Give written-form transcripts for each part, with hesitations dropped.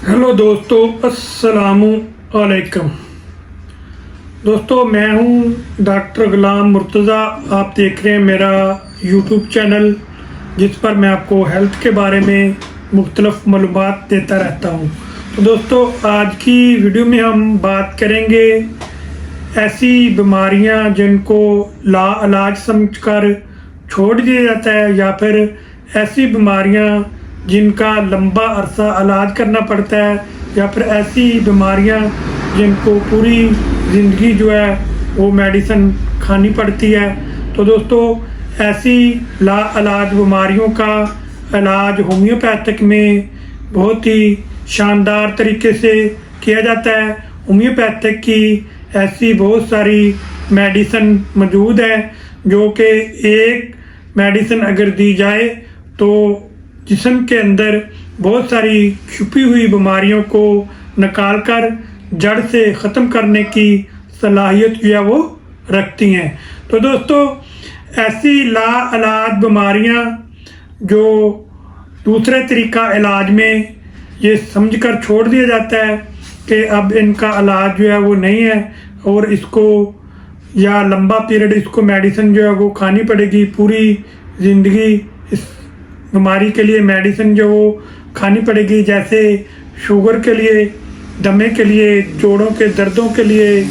Hello दोस्तों, अस्सलामु अलैकुम। दोस्तों, मैं हूं डॉक्टर गुलाम मुर्तज़ा। आप देख रहे हैं मेरा यूट्यूब चैनल, जिस पर मैं आपको हेल्थ के बारे में मुख्तलिफ मालूमात देता रहता हूं। तो दोस्तों, आज की वीडियो में हम बात करेंगे ऐसी बीमारियां जिनको लाइलाज समझकर छोड़ दिया जाता है, या फिर ऐसी बीमारियां जिनका लंबा अरसा इलाज करना पड़ता है, या फिर ऐसी बीमारियां जिनको पूरी ज़िंदगी जो है वो मेडिसिन खानी पड़ती है। तो दोस्तों, ऐसी लाइलाज बीमारियों का इलाज होम्योपैथिक में बहुत ही शानदार तरीके से किया जाता है। होम्योपैथिक की ऐसी बहुत सारी मेडिसिन मौजूद है जो कि एक मेडिसिन अगर दी जाए तो जिस्म के अंदर बहुत सारी छुपी हुई बीमारियों को निकाल कर जड़ से ख़त्म करने की सलाहियत जो है वो रखती हैं। तो दोस्तों, ऐसी लाइलाज बीमारियां जो दूसरे तरीका इलाज में ये समझकर छोड़ दिया जाता है कि अब इनका इलाज जो है वो नहीं है और इसको या लंबा पीरियड इसको मेडिसिन जो है वो खानी पड़ेगी, पूरी ज़िंदगी इस बीमारी के लिए मेडिसिन जो वो खानी पड़ेगी। जैसे शुगर के लिए, दमे के लिए, जोड़ों के दर्दों के लिए,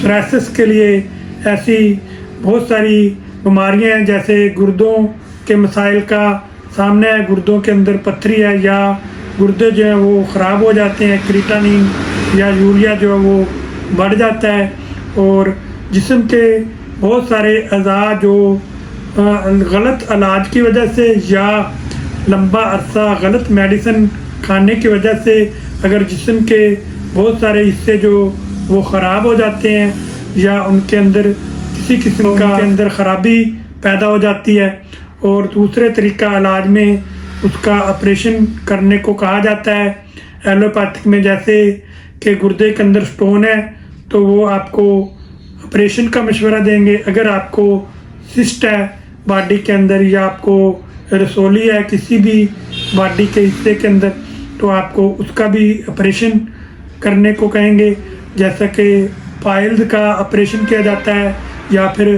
सोराइसिस के लिए, ऐसी बहुत सारी बीमारियां हैं। जैसे गुर्दों के मसाइल का सामने है, गुर्दों के अंदर पत्थरी है या गुर्दे जो हैं वो ख़राब हो जाते हैं, क्रिएटिनिन या यूरिया जो है वो बढ़ जाता है, और जिस्म के बहुत सारे अज़ा जो गलत इलाज की वजह से या लंबा अरसा गलत मेडिसिन खाने की वजह से अगर जिस्म के बहुत सारे हिस्से जो वो ख़राब हो जाते हैं या उनके अंदर किसी किस्म का अंदर ख़राबी पैदा हो जाती है, और दूसरे तरीका इलाज में उसका ऑपरेशन करने को कहा जाता है एलोपैथिक में। जैसे कि गुर्दे के अंदर स्टोन है तो वो आपको ऑपरेशन का मशवरा देंगे। अगर आपको सिस्ट है बॉडी के अंदर या आपको रसोली है किसी भी बॉडी के हिस्से के अंदर, तो आपको उसका भी ऑपरेशन करने को कहेंगे। जैसा कि पाइल्स का ऑपरेशन किया जाता है या फिर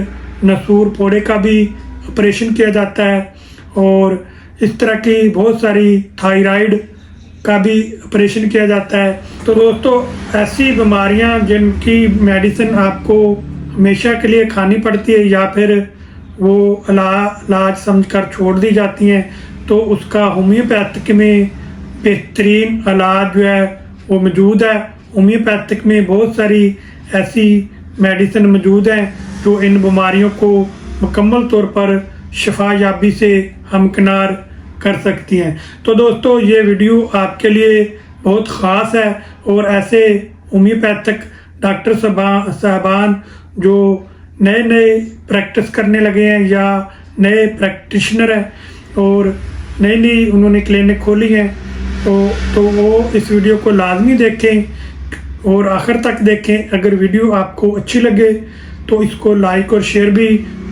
नसूर फोड़े का भी ऑपरेशन किया जाता है, और इस तरह की बहुत सारी थायराइड का भी ऑपरेशन किया जाता है। तो दोस्तों, ऐसी बीमारियां जिनकी मेडिसिन आपको हमेशा के लिए खानी पड़ती है या फिर वो इलाज समझकर छोड़ दी जाती हैं, तो उसका होम्योपैथिक में बेहतरीन इलाज जो है वो मौजूद है। होम्योपैथिक में बहुत सारी ऐसी मेडिसिन मौजूद हैं जो इन बीमारियों को मुकम्मल तौर पर शफा याबी से हमकिनार कर सकती हैं। तो दोस्तों, ये वीडियो आपके लिए बहुत ख़ास है, और ऐसे होम्योपैथिक डॉक्टर साहबान जो नए नए प्रैक्टिस करने लगे हैं या नए प्रैक्टिशनर हैं और नई नई उन्होंने क्लिनिक खोली हैं, तो वो इस वीडियो को लाजमी देखें और आखिर तक देखें। अगर वीडियो आपको अच्छी लगे तो इसको लाइक और शेयर भी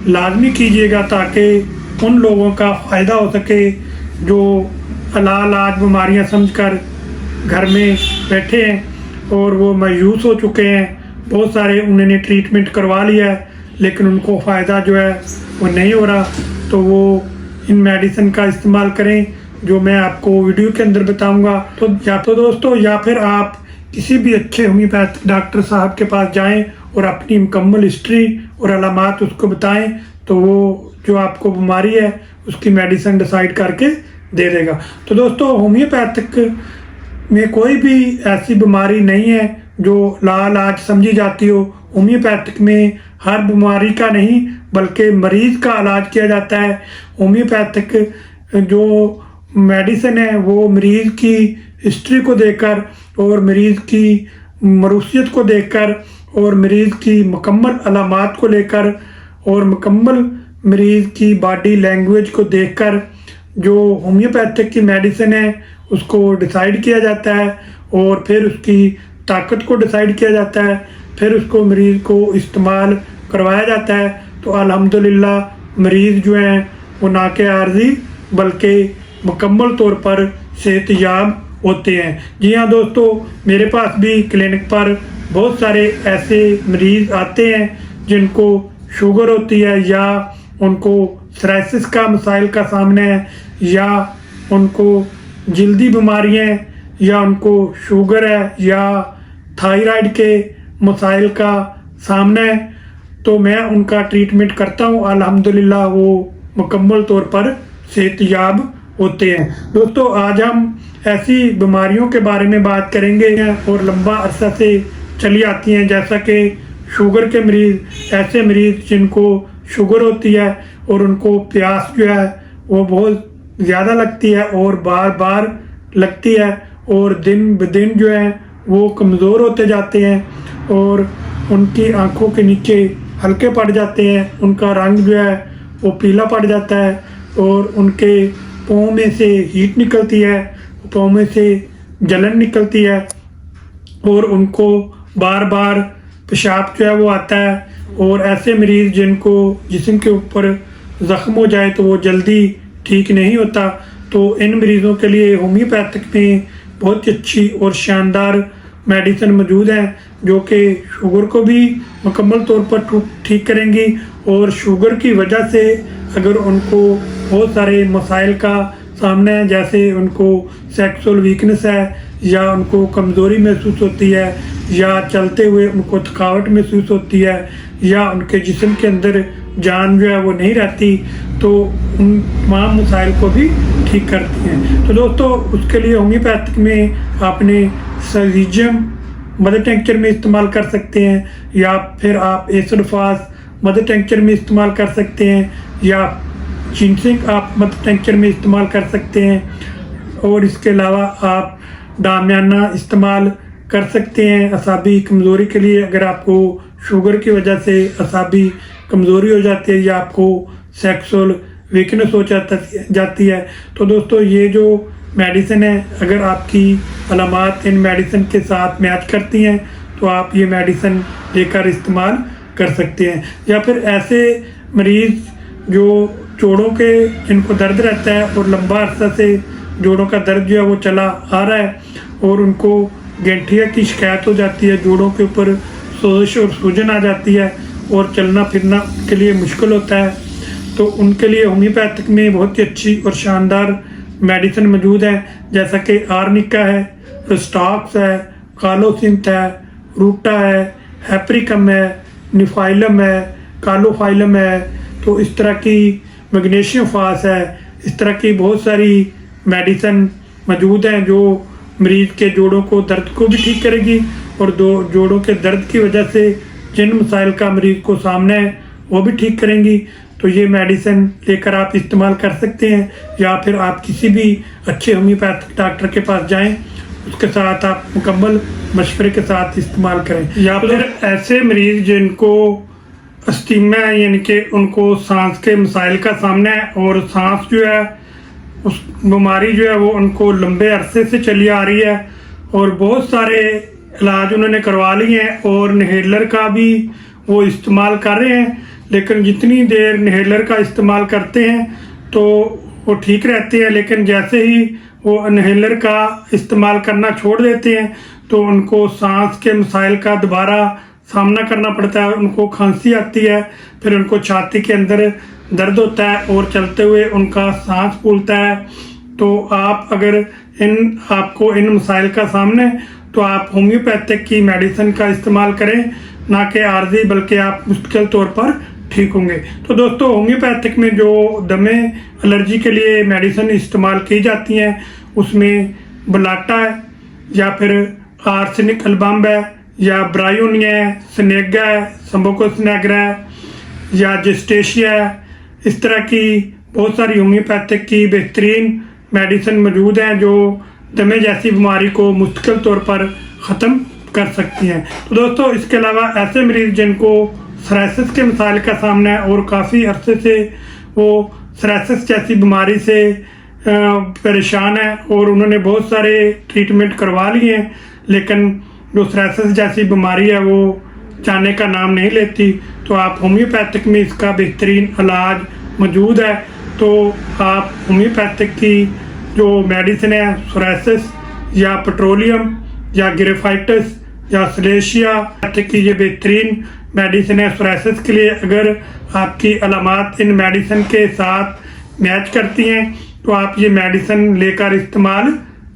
लाजमी कीजिएगा, ताकि उन लोगों का फ़ायदा हो सके जो लाइलाज बीमारियां समझकर घर में बैठे हैं और वो मायूस हो चुके हैं। बहुत सारे उन्होंने ट्रीटमेंट करवा लिया है लेकिन उनको फ़ायदा जो है वो नहीं हो रहा, तो वो इन मेडिसिन का इस्तेमाल करें जो मैं आपको वीडियो के अंदर बताऊंगा। तो या तो दोस्तों, या फिर आप किसी भी अच्छे होम्योपैथिक डॉक्टर साहब के पास जाएं और अपनी मुकम्मल हिस्ट्री और अलामात उसको बताएं, तो वो जो आपको बीमारी है उसकी मेडिसिन डिसाइड करके दे देगा। तो दोस्तों, होम्योपैथिक में कोई भी ऐसी बीमारी नहीं है जो लाइलाज समझी जाती हो। होम्योपैथिक में हर बीमारी का नहीं बल्कि मरीज़ का इलाज किया जाता है। होम्योपैथिक जो मेडिसिन है वो मरीज़ की हिस्ट्री को देखकर और मरीज़ की मरूसियत को देखकर और मरीज़ की मुकम्मल अलामात को लेकर और मुकम्मल मरीज़ की बॉडी लैंग्वेज को देखकर जो होम्योपैथिक की मेडिसिन है उसको डिसाइड किया जाता है, और फिर उसकी ताकत को डिसाइड किया जाता है, फिर उसको मरीज़ को इस्तेमाल करवाया जाता है। तो अल्हम्दुलिल्लाह मरीज़ जो हैं वो ना के आर्जी बल्कि मुकम्मल तौर पर सेहतयाब होते हैं। जी हाँ दोस्तों, मेरे पास भी क्लिनिक पर बहुत सारे ऐसे मरीज़ आते हैं जिनको शुगर होती है, या उनको सोराइसिस का मसाइल का सामना है, या उनको जल्दी बीमारियाँ हैं, या उनको शुगर है, या थायराइड के मसाइल का सामना है। तो मैं उनका ट्रीटमेंट करता हूँ। अल्हम्दुलिल्लाह वो मुकम्मल तौर पर सेहतयाब होते हैं। दोस्तों, आज हम ऐसी बीमारियों के बारे में बात करेंगे और लंबा अरसा से चली आती हैं, जैसा कि शुगर के मरीज़, ऐसे मरीज़ जिनको शुगर होती है और उनको प्यास जो है वो बहुत ज़्यादा लगती है और बार बार लगती है, और दिन ब दिन जो है वो कमज़ोर होते जाते हैं और उनकी आंखों के नीचे हल्के पड़ जाते हैं, उनका रंग जो है वो पीला पड़ जाता है, और उनके पाँव में से हीट निकलती है, पाँव में से जलन निकलती है, और उनको बार बार पेशाब जो है वो आता है। और ऐसे मरीज़ जिनको जिस्म के ऊपर ज़ख्म हो जाए तो वो जल्दी ठीक नहीं होता। तो इन मरीज़ों के लिए होम्योपैथिक में बहुत ही अच्छी और शानदार मेडिसिन मौजूद हैं, जो कि शुगर को भी मुकम्मल तौर पर ठीक करेंगी, और शुगर की वजह से अगर उनको बहुत सारे मसाइल का सामना है, जैसे उनको सेक्सुअल वीकनेस है, या उनको कमज़ोरी महसूस होती है, या चलते हुए उनको थकावट महसूस होती है, या उनके जिस्म के अंदर जान जो है वो नहीं रहती, तो उन तमाम मसाइल को भी ठीक करती हैं। तो दोस्तों, उसके लिए होम्योपैथिक में आपने सर्जियम मदर टेंक्चर में इस्तेमाल कर सकते हैं, या फिर आप एसोडोफास मदर टेंक्चर में इस्तेमाल कर सकते हैं, या जिनसिंग आप मदर टेंक्चर में इस्तेमाल कर सकते हैं, और इसके अलावा आप डामियाना इस्तेमाल कर सकते हैं असाबी कमज़ोरी के लिए। अगर आपको शुगर की वजह से असाबी कमज़ोरी हो जाती है, या आपको सेक्सुअल वीकनेस हो जाती है, तो दोस्तों ये जो मेडिसिन है, अगर आपकी अलामात इन मेडिसिन के साथ मैच करती हैं तो आप ये मेडिसिन लेकर इस्तेमाल कर सकते हैं। या फिर ऐसे मरीज़ जो जोड़ों के जिनको दर्द रहता है और लंबा अरसा से जोड़ों का दर्द जो है वो चला आ रहा है, और उनको गठिया की शिकायत हो जाती है, जोड़ों के ऊपर सोजिश और सूजन आ जाती है, और चलना फिरना के लिए मुश्किल होता है, तो उनके लिए होम्योपैथिक में बहुत ही अच्छी और शानदार मेडिसिन मौजूद है, जैसा कि आर्निका है, रिस्टॉक्स है, कालोसिंथ है, रूटा है, हैप्रिकम है, निफाइलम है, कालोफाइलम है। तो इस तरह की मैग्नीशियम फास है, इस तरह की बहुत सारी मेडिसिन मौजूद हैं जो मरीज़ के जोड़ों को दर्द को भी ठीक करेगी, और जोड़ों के दर्द की वजह से जिन मसाइल का मरीज़ को सामना है वो भी ठीक करेंगी। तो ये मेडिसिन लेकर आप इस्तेमाल कर सकते हैं, या फिर आप किसी भी अच्छे होम्योपैथिक डॉक्टर के पास जाएं, उसके साथ आप मुकम्मल मशवरे के साथ इस्तेमाल करें। या फिर ऐसे मरीज़ जिनको अस्थीमा है, यानी कि उनको सांस के मसाइल का सामना है, और सांस जो है उस बीमारी जो है वो उनको लंबे अरसे से चली आ रही है, और बहुत सारे इलाज उन्होंने करवा लिए हैं, और इन्हेलर का भी वो इस्तेमाल कर रहे हैं, लेकिन जितनी देर इन्हेलर का इस्तेमाल करते हैं तो वो ठीक रहते हैं, लेकिन जैसे ही वो इन्हेलर का इस्तेमाल करना छोड़ देते हैं तो उनको सांस के मसाइल का दोबारा सामना करना पड़ता है, उनको खांसी आती है, फिर उनको छाती के अंदर दर्द होता है, और चलते हुए उनका सांस फूलता है। तो आप अगर आपको इन मसाइल का सामना है तो आप होम्योपैथिक की मेडिसिन का इस्तेमाल करें, ना कि आर्जी, बल्कि आप मुस्तकिल तौर पर ठीक होंगे। तो दोस्तों, होम्योपैथिक में जो दमे एलर्जी के लिए मेडिसिन इस्तेमाल की जाती हैं उसमें बलाटा है, या फिर आर्सेनिक एल्बम है, या ब्रायोनिया है, स्नेगा है, संबोकस नेग्रा है, या जेस्टेशिया है। इस तरह की बहुत सारी होम्योपैथिक की बेहतरीन मेडिसिन मौजूद हैं जो दमे जैसी बीमारी को मुस्तकिल तौर पर ख़त्म कर सकती हैं। तो दोस्तों, इसके अलावा ऐसे मरीज़ जिनको सोराइसिस के मसाइल का सामना है और काफ़ी अरसे से वो सोराइसिस जैसी बीमारी से परेशान है, और उन्होंने बहुत सारे ट्रीटमेंट करवा लिए हैं, लेकिन जो सोराइसिस जैसी बीमारी है वो जाने का नाम नहीं लेती, तो आप होम्योपैथिक में इसका बेहतरीन इलाज मौजूद है। तो आप होम्योपैथिक की जो मेडिसिन है सोराइसिस या पेट्रोलियम या ग्रेफाइटस या सलेशिया की ये बेहतरीन मेडिसिन है सोराइसिस के लिए। अगर आपकी अलामात इन मेडिसिन के साथ मैच करती हैं तो आप ये मेडिसिन लेकर इस्तेमाल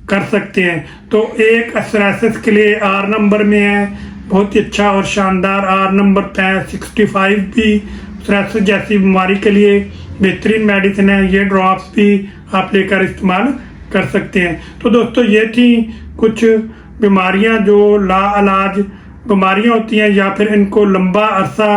कर सकते हैं। तो एक सोराइसिस के लिए आर नंबर में है, बहुत ही अच्छा और शानदार आर नंबर 65 भी सोराइसिस जैसी बीमारी के लिए बेहतरीन मेडिसिन है। ये ड्रॉप्स भी आप लेकर इस्तेमाल कर सकते हैं। तो दोस्तों ये थी कुछ बीमारियां जो लाइलाज बीमारियां होती हैं या फिर इनको लंबा अरसा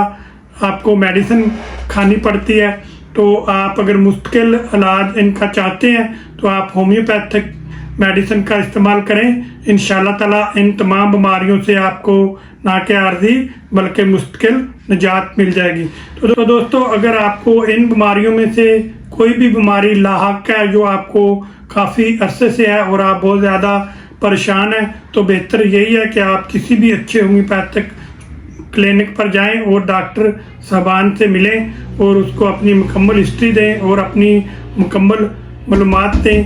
आपको मेडिसिन खानी पड़ती है। तो आप अगर मुश्किल इलाज इनका चाहते हैं तो आप होम्योपैथिक मेडिसिन का इस्तेमाल करें। इंशाल्लाह ताला इन तमाम बीमारियों से आपको ना के आर्जी बल्कि मुश्किल निजात मिल जाएगी। तो दोस्तों अगर आपको इन बीमारियों में से कोई भी बीमारी लाहक है जो आपको काफ़ी अरसे से है और आप बहुत ज़्यादा परेशान है तो बेहतर यही है कि आप किसी भी अच्छे होम्योपैथिक क्लिनिक पर जाएं और डॉक्टर साहबान से मिलें और उसको अपनी मुकम्मल हिस्ट्री दें और अपनी मुकम्मल मालूमात दें।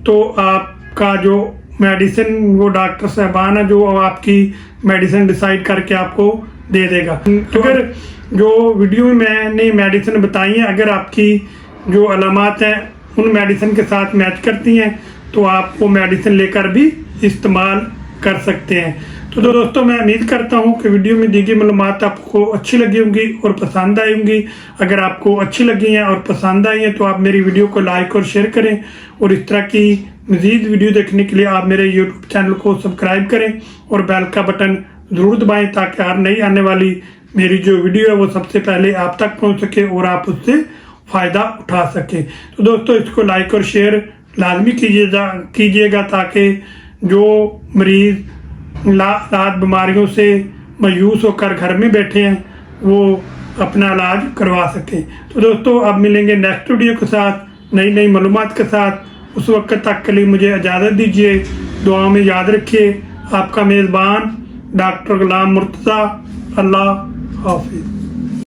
तो आपका जो मेडिसिन वो डॉक्टर साहबान है जो आपकी मेडिसिन डिसाइड करके आपको दे देगा। तो अगर जो वीडियो में मैंने मेडिसिन बताई हैं अगर आपकी जो अलामात हैं उन मेडिसिन के साथ मैच करती हैं तो आप वो मेडिसिन लेकर भी इस्तेमाल कर सकते हैं। तो दोस्तों मैं उम्मीद करता हूँ कि वीडियो में दी गई मालूमात आपको अच्छी लगी होंगी और पसंद आई होंगी। अगर आपको अच्छी लगी हैं और पसंद आई हैं तो आप मेरी वीडियो को लाइक और शेयर करें और इस तरह की मज़ीद वीडियो देखने के लिए आप मेरे यूट्यूब चैनल को सब्सक्राइब करें और बेल का बटन ज़रूर दबाएँ ताकि हर नई आने वाली मेरी जो वीडियो है वो सबसे पहले आप तक पहुँच सके और आप उससे फ़ायदा उठा सकें। तो दोस्तों इसको लाइक और शेयर लाजमी कीजिएगा ताकि जो मरीज़ लाइलाज बीमारियों से मायूस होकर घर में बैठे हैं वो अपना इलाज करवा सकें। तो दोस्तों अब मिलेंगे नेक्स्ट वीडियो के साथ नई नई मालूमात के साथ। उस वक्त तक के लिए मुझे इजाज़त दीजिए। दुआ में याद रखिए आपका मेज़बान डॉक्टर गुलाम मुर्तज़ा। अल्लाह हाफिज़।